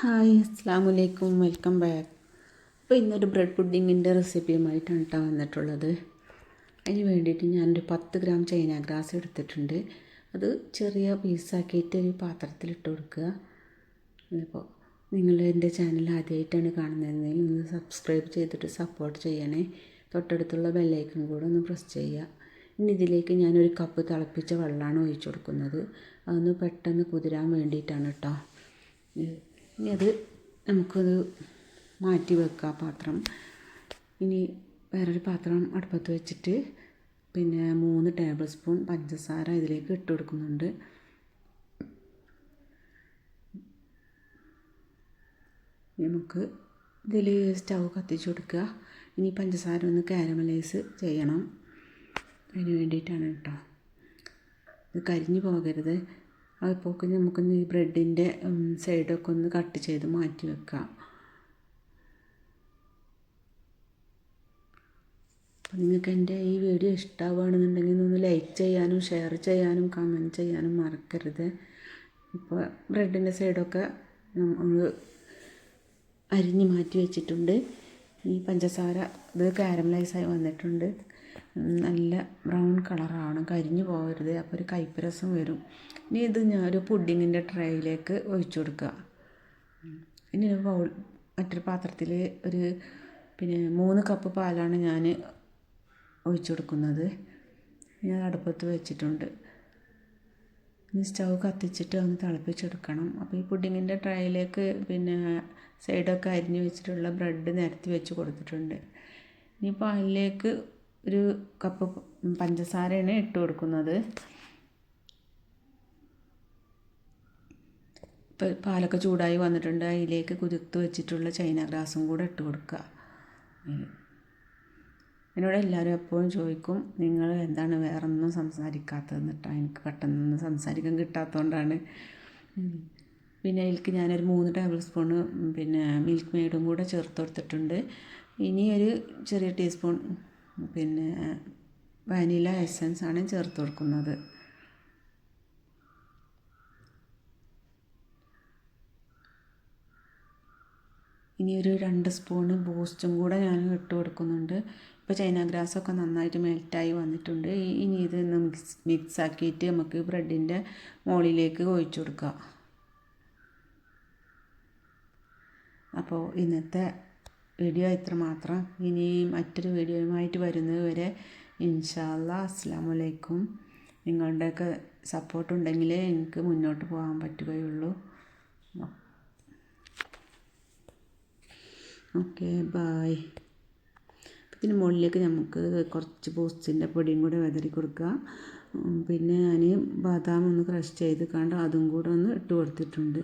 Hi അസ്സാമലൈക്കും, welcome back. അപ്പോൾ ഇന്നൊരു ബ്രെഡ് പുഡിങ്ങിൻ്റെ റെസിപ്പിയുമായിട്ടാണ് കേട്ടോ വന്നിട്ടുള്ളത്. അതിന് വേണ്ടിയിട്ട് ഞാനൊരു 10 ഗ്രാം ചൈന ഗ്രാസ് എടുത്തിട്ടുണ്ട്. അത് ചെറിയ പീസാക്കിയിട്ട് ഒരു പാത്രത്തിലിട്ട് കൊടുക്കുക. അപ്പോൾ നിങ്ങൾ എൻ്റെ ചാനൽ ആദ്യമായിട്ടാണ് കാണുന്നതെങ്കിൽ ഒന്ന് സബ്സ്ക്രൈബ് ചെയ്തിട്ട് സപ്പോർട്ട് ചെയ്യണേ. തൊട്ടടുത്തുള്ള ബെല്ലൈക്കൺ കൂടെ ഒന്ന് പ്രസ് ചെയ്യുക. ഇനി ഇതിലേക്ക് ഞാനൊരു കപ്പ് തിളപ്പിച്ച വെള്ളമാണ് ഒഴിച്ചു കൊടുക്കുന്നത്. അതൊന്ന് പെട്ടെന്ന് കുതിരാൻ വേണ്ടിയിട്ടാണ് കേട്ടോ. ഇനി അത് നമുക്കത് മാറ്റി വെക്കാം പാത്രം. ഇനി വേറൊരു പാത്രം അടുപ്പത്ത് വെച്ചിട്ട് 3 ടേബിൾ സ്പൂൺ പഞ്ചസാര ഇതിലേക്ക് ഇട്ട് കൊടുക്കുന്നുണ്ട്. നമുക്ക് ഇതിൽ സ്റ്റൗ കത്തിച്ച് കൊടുക്കുക. ഇനി പഞ്ചസാര ഒന്ന് കാരമലൈസ് ചെയ്യണം. അതിന് വേണ്ടിയിട്ടാണ് കേട്ടോ. ഇത് കരിഞ്ഞു പോകരുത്. അപ്പോഴേക്ക് നമുക്കൊന്ന് ഈ ബ്രെഡിൻ്റെ സൈഡൊക്കെ ഒന്ന് കട്ട് ചെയ്ത് മാറ്റി വെക്കാം. അപ്പോൾ നിങ്ങൾക്ക് എൻ്റെ ഈ വീഡിയോ ഇഷ്ടമാവുകയാണെന്നുണ്ടെങ്കിൽ ഒന്ന് ലൈക്ക് ചെയ്യാനും ഷെയർ ചെയ്യാനും കമൻറ്റ് ചെയ്യാനും മറക്കരുത്. ഇപ്പോൾ ബ്രെഡിൻ്റെ സൈഡൊക്കെ നമ്മൾ അരിഞ്ഞ് മാറ്റി വെച്ചിട്ടുണ്ട്. ഈ പഞ്ചസാര ഇത് കാരമലൈസായി വന്നിട്ടുണ്ട്. നല്ല ബ്രൗൺ കളറാണ്, കരിഞ്ഞു പോകരുത്. അപ്പോൾ ഒരു കയ്പ്പ് രസം വരും. ഇനി ഇത് ഞാനൊരു പുഡിങ്ങിൻ്റെ ട്രേയിലേക്ക് ഒഴിച്ചു കൊടുക്കുക. ഇനി മറ്റൊരു പാത്രത്തിൽ ഒരു 3 കപ്പ് പാലാണ് ഞാൻ ഒഴിച്ചു കൊടുക്കുന്നത്. ഞാൻ അടുപ്പത്ത് വെച്ചിട്ടുണ്ട്. ഇനി സ്റ്റൗ കത്തിച്ചിട്ട് ഒന്ന് തിളപ്പിച്ചെടുക്കണം. അപ്പോൾ ഈ പുഡിങ്ങിൻ്റെ ട്രേയിലേക്ക് സൈഡൊക്കെ അരിഞ്ഞ് വെച്ചിട്ടുള്ള ബ്രെഡ് നിരത്തി വെച്ച് കൊടുത്തിട്ടുണ്ട്. ഇനിയിപ്പോൾ അതിലേക്ക് ഒരു കപ്പ് പഞ്ചസാരയാണ് ഇട്ട് കൊടുക്കുന്നത്. ഇപ്പോൾ പാലൊക്കെ ചൂടായി വന്നിട്ടുണ്ട്. അതിലേക്ക് കുതിർത്ത് വെച്ചിട്ടുള്ള ചൈന ഗ്രാസും കൂടെ ഇട്ട് കൊടുക്കുക. എന്നോട് എല്ലാവരും എപ്പോഴും ചോദിക്കും, നിങ്ങൾ എന്താണ് വേറൊന്നും സംസാരിക്കാത്തതെന്ന് കേട്ടോ. എനിക്ക് പെട്ടെന്ന് സംസാരിക്കാൻ കിട്ടാത്തതുകൊണ്ടാണ്. അതിലേക്ക് ഞാനൊരു 3 ടേബിൾ സ്പൂണ് മിൽക്ക് മെയ്ഡും കൂടെ ചേർത്ത് കൊടുത്തിട്ടുണ്ട്. ഇനി ഒരു ചെറിയ ടീസ്പൂൺ വാനില എസൻസ് ആണ് ചേർത്ത് കൊടുക്കുന്നത്. ഇനി ഒരു 2 സ്പൂണ് ബൂസ്റ്റും കൂടെ ഞാൻ ഇട്ട് കൊടുക്കുന്നുണ്ട്. ഇപ്പോൾ ചൈന ഗ്രാസൊക്കെ നന്നായിട്ട് മെൽറ്റായി വന്നിട്ടുണ്ട്. ഇനി ഇത് മിക്സ് ആക്കിയിട്ട് നമുക്ക് ബ്രെഡിൻ്റെ മുകളിലേക്ക് ഒഴിച്ചു കൊടുക്കുക. അപ്പോൾ ഇന്നത്തെ വീഡിയോ ഇത്ര മാത്രം. ഇനി മറ്റൊരു വീഡിയോയുമായിട്ട് വരുന്നത് വരെ ഇൻഷാ അല്ലാഹ് അസ്സലാമു അലൈക്കും. നിങ്ങളുടെയൊക്കെ സപ്പോർട്ട് ഉണ്ടെങ്കിലേ എനിക്ക് മുന്നോട്ട് പോകാൻ പറ്റുകയുള്ളൂ. Okay, bye. ഇതിന് മുകളിലേക്ക് നമുക്ക് കുറച്ച് ബൂസ്റ്റിൻ്റെ പൊടിയും കൂടെ വിതറി കൊടുക്കുക. ഞാൻ ബദാം ഒന്ന് ക്രഷ് ചെയ്ത് കണ്ട് അതും കൂടെ ഒന്ന് ഇട്ട് കൊടുത്തിട്ടുണ്ട്.